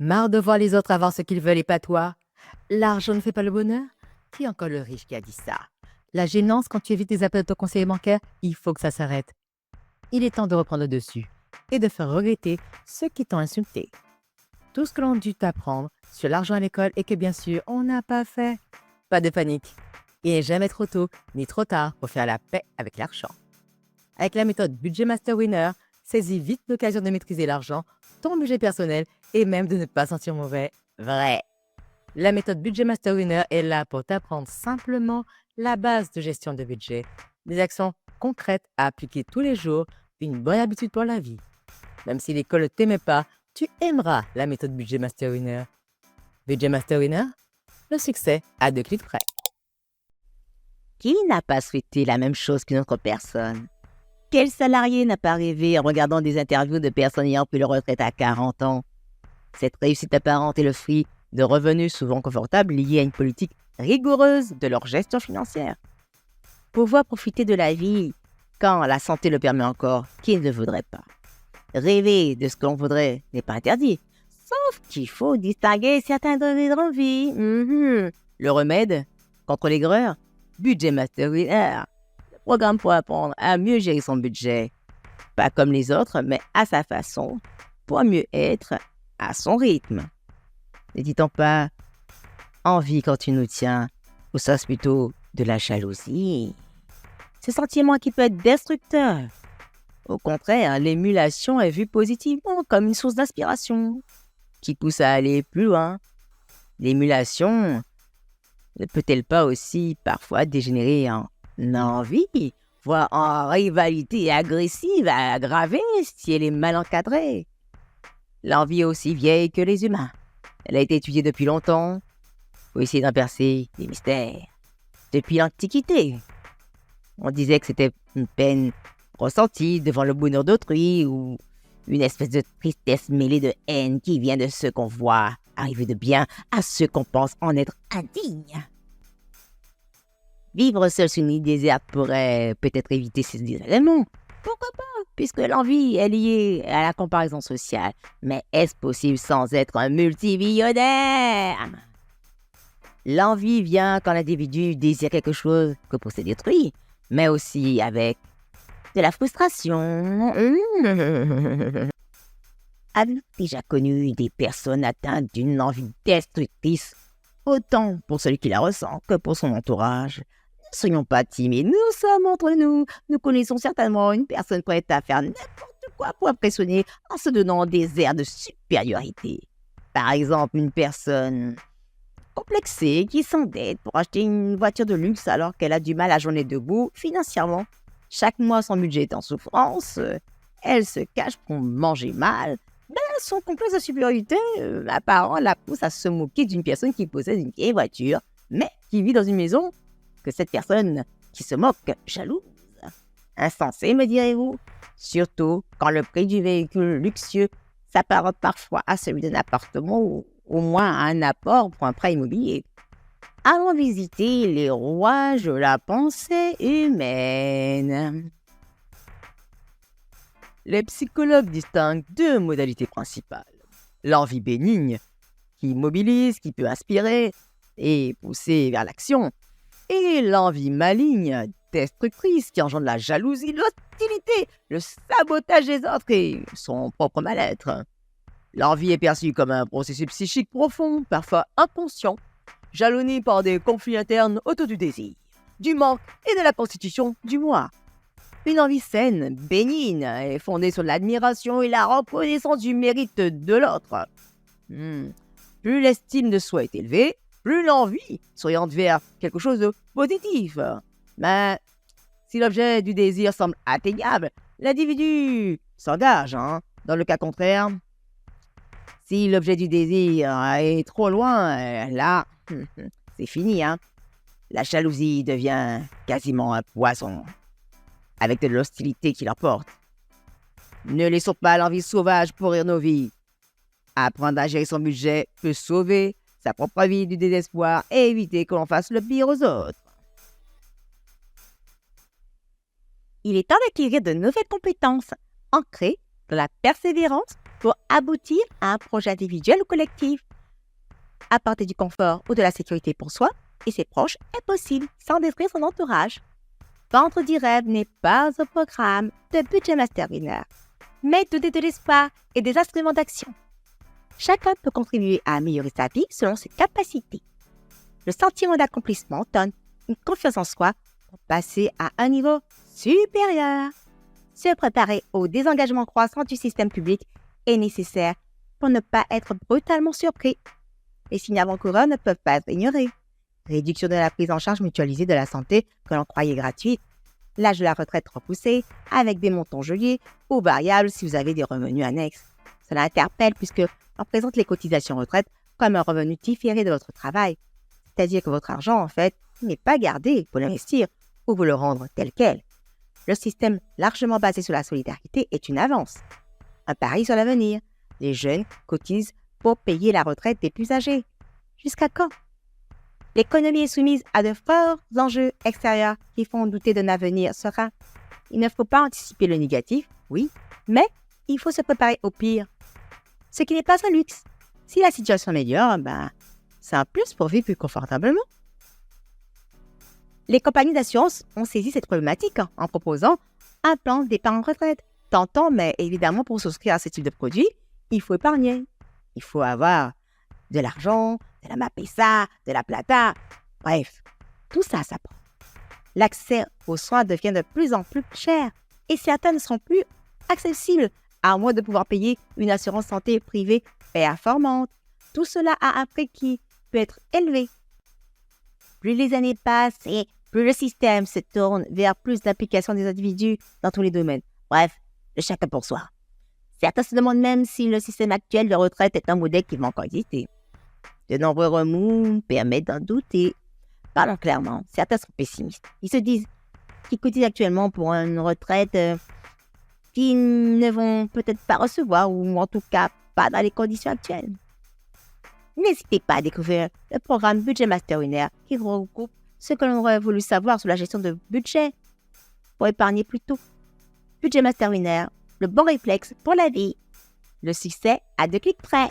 Marre de voir les autres avoir ce qu'ils veulent et pas toi? L'argent ne fait pas le bonheur? Qui est encore le riche qui a dit ça? La gênance quand tu évites les appels de ton conseiller bancaire, il faut que ça s'arrête. Il est temps de reprendre le dessus et de faire regretter ceux qui t'ont insulté. Tout ce que l'on dû t'apprendre sur l'argent à l'école et que bien sûr on n'a pas fait. Pas de panique. Il n'est jamais trop tôt ni trop tard pour faire la paix avec l'argent. Avec la méthode Budget Master Winner, saisis vite l'occasion de maîtriser l'argent, ton budget personnel et même de ne pas sentir mauvais. Vrai. La méthode Budget Master Winner est là pour t'apprendre simplement la base de gestion de budget, des actions concrètes à appliquer tous les jours, une bonne habitude pour la vie. Même si l'école ne t'aimait pas, tu aimeras la méthode Budget Master Winner. Budget Master Winner, le succès à 2 clics près. Qui n'a pas souhaité la même chose qu'une autre personne? Quel salarié n'a pas rêvé en regardant des interviews de personnes ayant pris leur retraite à 40 ans? Cette réussite apparente est le fruit de revenus souvent confortables liés à une politique rigoureuse de leur gestion financière. Pouvoir profiter de la vie quand la santé le permet encore, qui ne le voudrait pas? Rêver de ce que l'on voudrait n'est pas interdit, sauf qu'il faut distinguer certains degrés d'envie. Le remède contre l'aigreur, Budget Master Winner, le programme pour apprendre à mieux gérer son budget, pas comme les autres, mais à sa façon, pour mieux être à son rythme. Ne dit-on pas envie quand tu nous tiens, ou ça c'est plutôt de la jalousie? Ce sentiment qui peut être destructeur. Au contraire, l'émulation est vue positivement comme une source d'inspiration qui pousse à aller plus loin. L'émulation ne peut-elle pas aussi parfois dégénérer en envie, voire en rivalité agressive à aggraver si elle est mal encadrée? L'envie est aussi vieille que les humains. Elle a été étudiée depuis longtemps pour essayer d'en percer les mystères. Depuis l'Antiquité, on disait que c'était une peine ressentie devant le bonheur d'autrui ou une espèce de tristesse mêlée de haine qui vient de ce qu'on voit arriver de bien à ceux qu'on pense en être indignes. Vivre seul sur une île déserte pourrait peut-être éviter ces éléments. Pourquoi pas, puisque l'envie est liée à la comparaison sociale. Mais est-ce possible sans être un multimillionnaire? L'envie vient quand l'individu désire quelque chose que posséder autrui, mais aussi avec de la frustration. Avez-vous déjà connu des personnes atteintes d'une envie destructrice, autant pour celui qui la ressent que pour son entourage? Ne soyons pas timides, nous sommes entre nous. Nous connaissons certainement une personne prête à faire n'importe quoi pour impressionner en se donnant des airs de supériorité. Par exemple, une personne complexée qui s'endette pour acheter une voiture de luxe alors qu'elle a du mal à joindre debout financièrement. Chaque mois, son budget est en souffrance. Elle se cache pour manger mal. Son complexe de supériorité apparent la pousse à se moquer d'une personne qui possède une vieille voiture, mais qui vit dans une maison que cette personne qui se moque jalouse. Insensé, me direz-vous? Surtout quand le prix du véhicule luxueux s'apparente parfois à celui d'un appartement ou au moins à un apport pour un prêt immobilier. Allons visiter les rouages de la pensée humaine. Les psychologues distinguent 2 modalités principales. L'envie bénigne, qui mobilise, qui peut inspirer et pousser vers l'action, et l'envie maligne, destructrice, qui engendre la jalousie, l'hostilité, le sabotage des autres et son propre mal-être. L'envie est perçue comme un processus psychique profond, parfois inconscient, jalonné par des conflits internes autour du désir, du manque et de la constitution du moi. Une envie saine, bénigne, est fondée sur l'admiration et la reconnaissance du mérite de l'autre. Plus l'estime de soi est élevée, plus l'envie s'oriente vers quelque chose de positif. Mais si l'objet du désir semble atteignable, l'individu s'engage. Dans le cas contraire, si l'objet du désir est trop loin, là, c'est fini. La jalousie devient quasiment un poison, avec de l'hostilité qui l'emporte. Ne laissons pas l'envie sauvage pourrir nos vies. Apprendre à gérer son budget peut sauver sa propre vie du désespoir et éviter que l'on fasse le pire aux autres. Il est temps d'acquérir de nouvelles compétences ancrées dans la persévérance pour aboutir à un projet individuel ou collectif. Apporter du confort ou de la sécurité pour soi et ses proches est possible sans détruire son entourage. Vendre du rêve n'est pas au programme de Budget Master Winner, mais donner de l'espoir et des instruments d'action. Chacun peut contribuer à améliorer sa vie selon ses capacités. Le sentiment d'accomplissement donne une confiance en soi pour passer à un niveau supérieur. Se préparer au désengagement croissant du système public est nécessaire pour ne pas être brutalement surpris. Les signes avant-coureurs ne peuvent pas être ignorés. Réduction de la prise en charge mutualisée de la santé que l'on croyait gratuite, l'âge de la retraite repoussé avec des montants gelés ou variables si vous avez des revenus annexes. Cela interpelle puisque on présente les cotisations retraite comme un revenu différé de votre travail. C'est-à-dire que votre argent, en fait, n'est pas gardé pour l'investir ou vous le rendre tel quel. Le système largement basé sur la solidarité est une avance. Un pari sur l'avenir. Les jeunes cotisent pour payer la retraite des plus âgés. Jusqu'à quand? L'économie est soumise à de forts enjeux extérieurs qui font douter d'un avenir serein. Il ne faut pas anticiper le négatif, oui, mais il faut se préparer au pire. Ce qui n'est pas un luxe. Si la situation améliore, c'est un plus pour vivre plus confortablement. Les compagnies d'assurance ont saisi cette problématique en proposant un plan d'épargne retraite. Tentant, mais évidemment, pour souscrire à ce type de produit, il faut épargner. Il faut avoir de l'argent, de la mapesa, de la plata. Bref, tout ça prend. L'accès aux soins devient de plus en plus cher et certains ne seront plus accessibles à moins de pouvoir payer une assurance santé privée performante. Tout cela a un prix qui peut être élevé. Plus les années passent et plus le système se tourne vers plus d'implication des individus dans tous les domaines. Bref, de chacun pour soi. Certains se demandent même si le système actuel de retraite est un modèle qui va encore exister. De nombreux remous permettent d'en douter. Parlons clairement, certains sont pessimistes. Ils se disent qu'ils cotisent actuellement pour une retraite qu'ils ne vont peut-être pas recevoir ou en tout cas pas dans les conditions actuelles. N'hésitez pas à découvrir le programme Budget Master Winner qui regroupe ce que l'on aurait voulu savoir sur la gestion de budget pour épargner plus tôt. Budget Master Winner, le bon réflexe pour la vie. Le succès à 2 clics près.